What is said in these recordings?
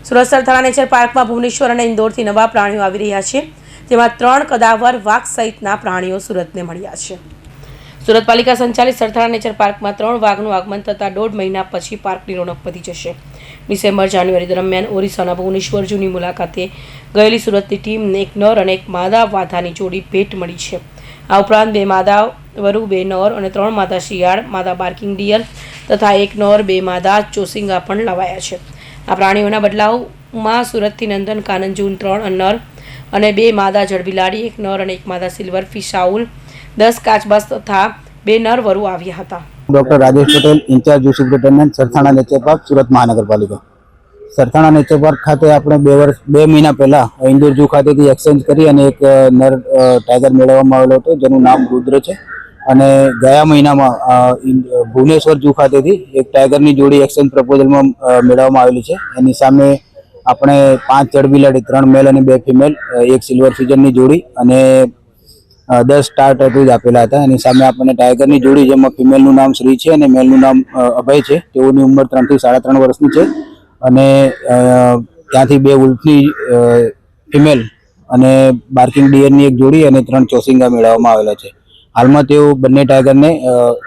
Surat Sarthana nature પાર્કમાં ભુવનેશ્વર અને ઇન્દોરથી નવા પ્રાણીઓ આવી રહ્યા છે, જેમાં 3 કદાવર વાઘ સહિતના પ્રાણીઓ સુરતને મળ્યા છે. સુરત પાલિકા સંચાલિત સરથાણા નેચર પાર્કમાં 3 વાઘનું આગમન થતાં 1.5 મહિના પછી પાર્કની રોનક વધી જશે. ડિસેમ્બર-જાન્યુઆરી દરમિયાન ઓરિસ્સાના ભુવનેશ્વર ઝૂની મુલાકાતે ગયેલી સુરતની ટીમને એક નર અને એક માદા વાઘાની જોડી ભેટ મળી છે. આ ઉપરાંત 2 માદા વરુ, 2 નર અને 3 માદા શિયાળ, માદા બાર્કિંગ ડિયર તથા 1 નર, 2 માદા ચોસિંગા પણ લવાયા છે. આ પ્રાણીઓના બદલાવમાં સુરતથી નંદન કાનન જૂન 3 નર અને 2 માદા જળબિલાડી, 1 નર અને 1 માદા સિલ્વર ફિશ આઉલ, 10 કાચબાસ તથા 2 નર વરુ આવ્યા હતા. डॉक्टर राजेश पटेल, इंचार्ज जू सुप्रिटेन्डेंट सरथाणा नेचर पार्क सूरत महानगरपालिका. सरथाणा नेचर पार्क खाते આપણે 2 મહિના પહેલા ઇન્દોર ઝૂ ખાતેથી એક્સચેન્જ કરી અને એક નર ટાઈગર મેળવવામાં આવેલો હતો, જેનું નામ રુદ્ર છે. અને ગયા મહિનામાં ભુવનેશ્વર ઝૂ ખાતેથી એક ટાઈગરની જોડી એક્સચેન્જ પ્રપોઝલમાં મેળવવામાં આવેલી છે. એની સામે આપણે 5 જળબિલાડી, 3 મેલ અને 2 ફિમેલ, એક સિલ્વર ફિજનની જોડી અને 10 સ્ટાર ટેટૂઝ આપેલા હતા. એની સામે આપણને ટાઈગરની જોડી, જેમાં ફિમેલનું નામ શ્રી છે અને મેલનું નામ અભય છે. તેઓની ઉંમર 3 થી 3.5 વર્ષની છે. અને ત્યાંથી 2 ઉલ્ફની ફિમેલ અને બાર્કિંગ ડિયરની એક જોડી અને 3 ચોસિંગા મેળવવામાં આવેલા છે. હાલમાં તેઓ બંને ટાઈગરને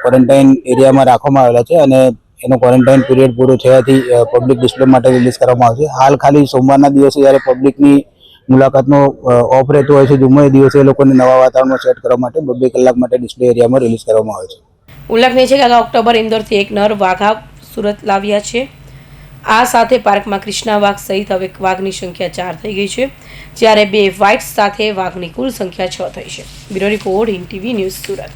ક્વોરન્ટાઇન એરિયામાં રાખવામાં આવેલા છે અને એનો ક્વોરન્ટાઇન પીરિયડ પૂરો થયાથી પબ્લિક ડિસ્પ્લે માટે રિલીઝ કરવામાં આવશે. હાલ ખાલી સોમવારના દિવસે જ્યારે પબ્લિકની મુલાકાતનો ઓફ રહેતો હોય છે ઝૂમાં, એ દિવસે એ લોકોને નવા વાતાવરણમાં સેટ કરવા માટે 2 કલાક માટે ડિસ્પ્લે એરિયામાં રિલીઝ કરવામાં આવે છે. ઉલ્લેખનીય છે કે અગાઉ ઓક્ટોબર ઇન્દોરથી 1 નર વાઘા સુરત લાવ્યા છે. આ સાથે પાર્કમાં કૃષ્ણા વાઘ સહિત હવે વાઘની સંખ્યા 4 થઈ ગઈ છે, જ્યારે 2 વ્હાઇટ્સ સાથે વાઘની કુલ સંખ્યા 6 થઈ છે. Bureau report, IN TV news, Surat.